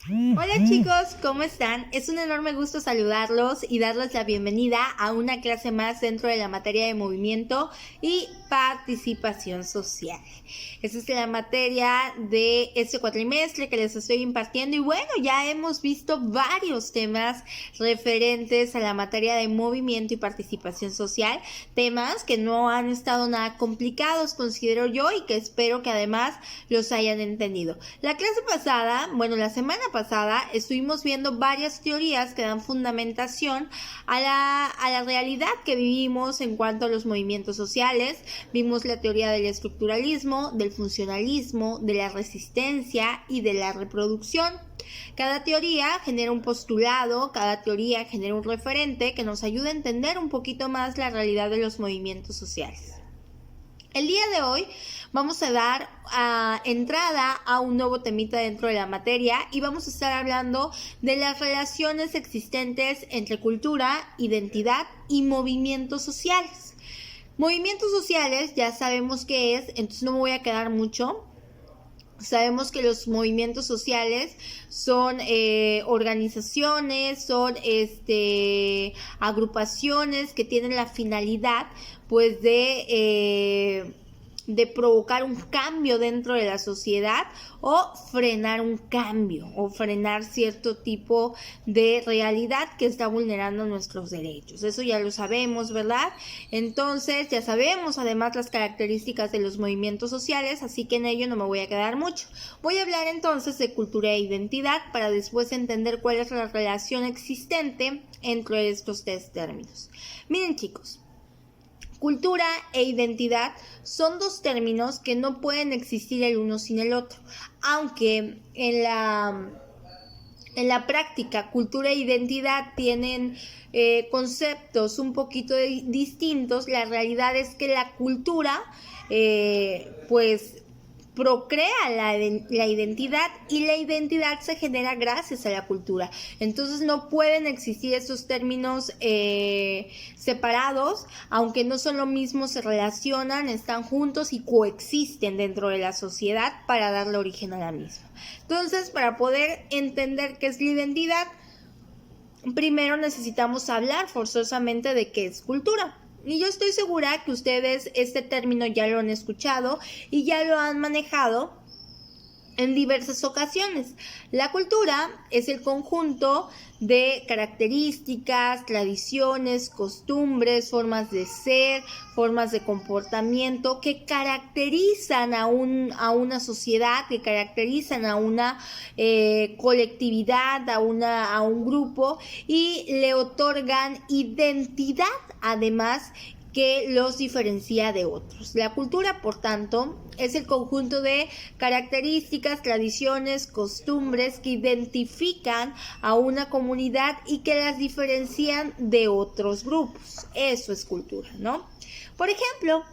Hola chicos, ¿cómo están? Es un enorme gusto saludarlos y darles la bienvenida a una clase más dentro de la materia de movimiento y participación social. Esta es la materia de este cuatrimestre que les estoy impartiendo y bueno, ya hemos visto varios temas referentes a la materia de movimiento y participación social, temas que no han estado nada complicados, considero yo, y que espero que además los hayan entendido. La semana pasada estuvimos viendo varias teorías que dan fundamentación a la realidad que vivimos en cuanto a los movimientos sociales. Vimos la teoría del estructuralismo, del funcionalismo, de la resistencia y de la reproducción. Cada teoría genera un postulado, cada teoría genera un referente que nos ayuda a entender un poquito más la realidad de los movimientos sociales. El día de hoy vamos a dar entrada a un nuevo temita dentro de la materia y vamos a estar hablando de las relaciones existentes entre cultura, identidad y movimientos sociales. Movimientos sociales ya sabemos qué es, entonces no me voy a quedar mucho. Sabemos que los movimientos sociales son organizaciones, son agrupaciones que tienen la finalidad pues de provocar un cambio dentro de la sociedad o frenar un cambio o frenar cierto tipo de realidad que está vulnerando nuestros derechos. Eso ya lo sabemos, ¿verdad? Entonces ya sabemos además las características de los movimientos sociales, así que en ello no me voy a quedar mucho. Voy a hablar entonces de cultura e identidad para después entender cuál es la relación existente entre estos tres términos. Miren chicos, cultura e identidad son dos términos que no pueden existir el uno sin el otro, aunque en la práctica cultura e identidad tienen conceptos un poquito distintos. La realidad es que la cultura pues procrea la identidad y la identidad se genera gracias a la cultura. Entonces no pueden existir esos términos separados, aunque no son lo mismo, se relacionan, están juntos y coexisten dentro de la sociedad para darle origen a la misma. Entonces, para poder entender qué es la identidad, primero necesitamos hablar forzosamente de qué es cultura. Y yo estoy segura que ustedes este término ya lo han escuchado y ya lo han manejado en diversas ocasiones. La cultura es el conjunto de características, tradiciones, costumbres, formas de ser, formas de comportamiento que caracterizan a una sociedad, que caracterizan a una colectividad, a un grupo y le otorgan identidad, además, que los diferencia de otros. La cultura, por tanto, es el conjunto de características, tradiciones, costumbres que identifican a una comunidad y que las diferencian de otros grupos. Eso es cultura, ¿no? Por ejemplo,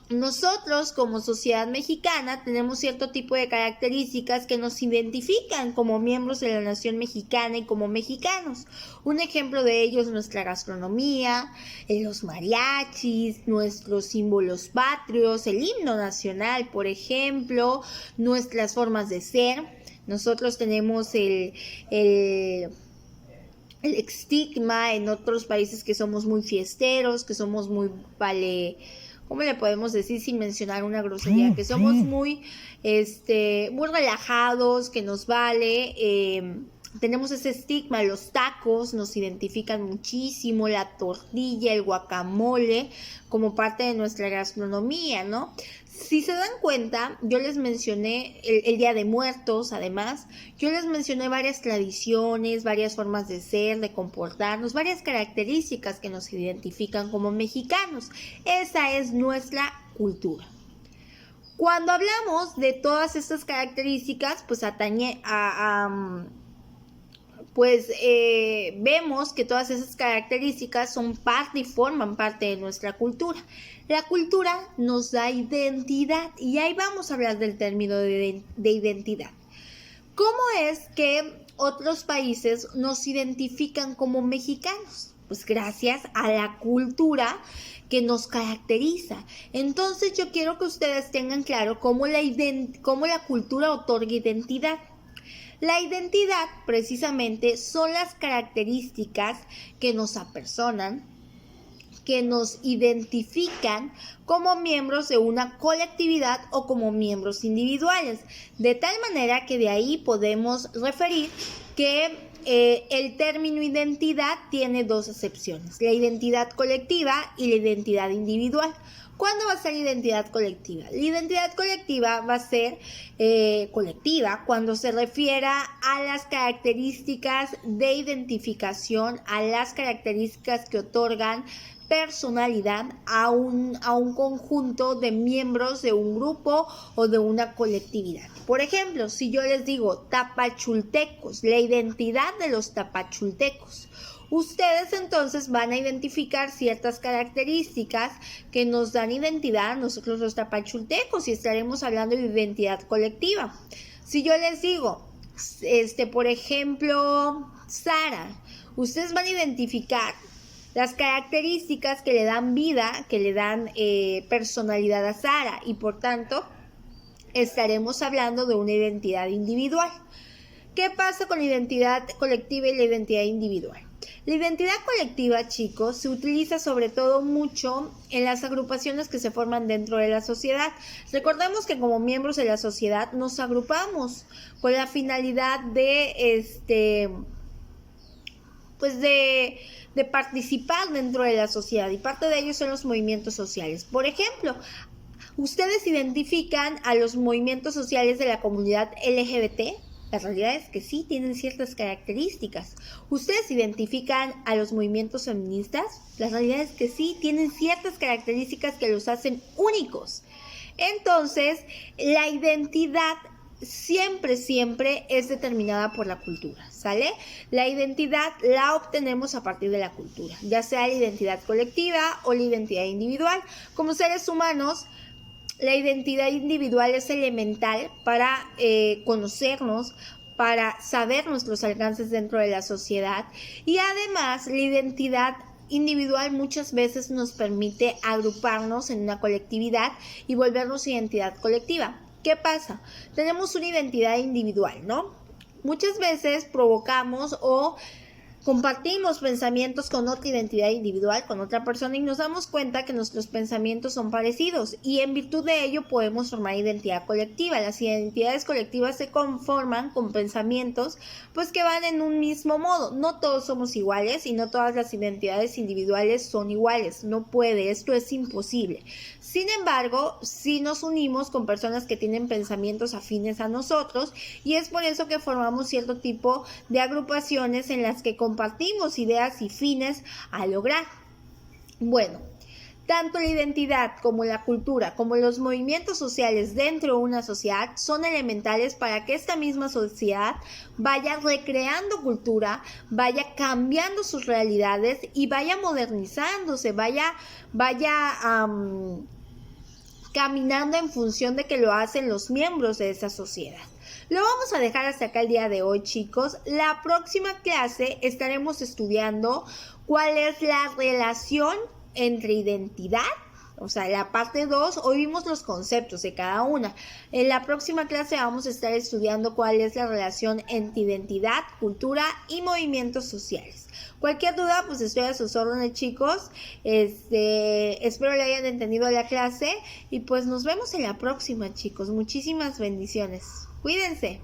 nosotros como sociedad mexicana tenemos cierto tipo de características que nos identifican como miembros de la nación mexicana y como mexicanos. Un ejemplo de ello es nuestra gastronomía, los mariachis, nuestros símbolos patrios, el himno nacional, por ejemplo, nuestras formas de ser. Nosotros tenemos el estigma en otros países que somos muy fiesteros, que somos muy ¿cómo le podemos decir sin mencionar una grosería? Que somos muy relajados, que nos vale. Tenemos ese estigma, los tacos nos identifican muchísimo, la tortilla, el guacamole, como parte de nuestra gastronomía, ¿no? Si se dan cuenta, yo les mencioné el Día de Muertos, además, yo les mencioné varias tradiciones, varias formas de ser, de comportarnos, varias características que nos identifican como mexicanos. Esa es nuestra cultura. Cuando hablamos de todas estas características, pues vemos que todas esas características son parte y forman parte de nuestra cultura. La cultura nos da identidad y ahí vamos a hablar del término de identidad. ¿Cómo es que otros países nos identifican como mexicanos? Pues gracias a la cultura que nos caracteriza. Entonces yo quiero que ustedes tengan claro cómo la cultura otorga identidad. La identidad, precisamente, son las características que nos apersonan, que nos identifican como miembros de una colectividad o como miembros individuales, de tal manera que de ahí podemos referir que el término identidad tiene dos acepciones, la identidad colectiva y la identidad individual. ¿Cuándo va a ser identidad colectiva? La identidad colectiva va a ser colectiva cuando se refiera a las características de identificación, a las características que otorgan personalidad a un conjunto de miembros de un grupo o de una colectividad. Por ejemplo, si yo les digo tapachultecos, la identidad de los tapachultecos, ustedes entonces van a identificar ciertas características que nos dan identidad a nosotros los tapachultecos y estaremos hablando de identidad colectiva. Si yo les digo, por ejemplo, Sara, ustedes van a identificar las características que le dan vida, que le dan personalidad a Sara y por tanto estaremos hablando de una identidad individual. ¿Qué pasa con la identidad colectiva y la identidad individual? La identidad colectiva, chicos, se utiliza sobre todo mucho en las agrupaciones que se forman dentro de la sociedad. Recordemos que como miembros de la sociedad nos agrupamos con la finalidad de participar dentro de la sociedad y parte de ellos son los movimientos sociales. Por ejemplo, ustedes identifican a los movimientos sociales de la comunidad LGBT. La realidad es que sí, tienen ciertas características. ¿Ustedes identifican a los movimientos feministas? La realidad es que sí, tienen ciertas características que los hacen únicos. Entonces, la identidad siempre es determinada por la cultura, ¿sale? La identidad la obtenemos a partir de la cultura, ya sea la identidad colectiva o la identidad individual. Como seres humanos, la identidad individual es elemental para conocernos, para saber nuestros alcances dentro de la sociedad y además la identidad individual muchas veces nos permite agruparnos en una colectividad y volvernos identidad colectiva. ¿Qué pasa? Tenemos una identidad individual, ¿no? Muchas veces provocamos o compartimos pensamientos con otra identidad individual, con otra persona y nos damos cuenta que nuestros pensamientos son parecidos y en virtud de ello podemos formar identidad colectiva. Las identidades colectivas se conforman con pensamientos pues que van en un mismo modo. No todos somos iguales y no todas las identidades individuales son iguales. No puede, esto es imposible. Sin embargo, sí nos unimos con personas que tienen pensamientos afines a nosotros y es por eso que formamos cierto tipo de agrupaciones en las que compartimos ideas y fines a lograr. Bueno, tanto la identidad como la cultura, como los movimientos sociales dentro de una sociedad son elementales para que esta misma sociedad vaya recreando cultura, vaya cambiando sus realidades y vaya modernizándose, vaya caminando en función de que lo hacen los miembros de esa sociedad. Lo vamos a dejar hasta acá el día de hoy, chicos. La próxima clase estaremos estudiando cuál es la relación entre identidad, o sea, la parte 2, hoy vimos los conceptos de cada una. En la próxima clase vamos a estar estudiando cuál es la relación entre identidad, cultura y movimientos sociales. Cualquier duda, pues estoy a sus órdenes, chicos. Espero le hayan entendido la clase y pues nos vemos en la próxima, chicos. Muchísimas bendiciones. Cuídense.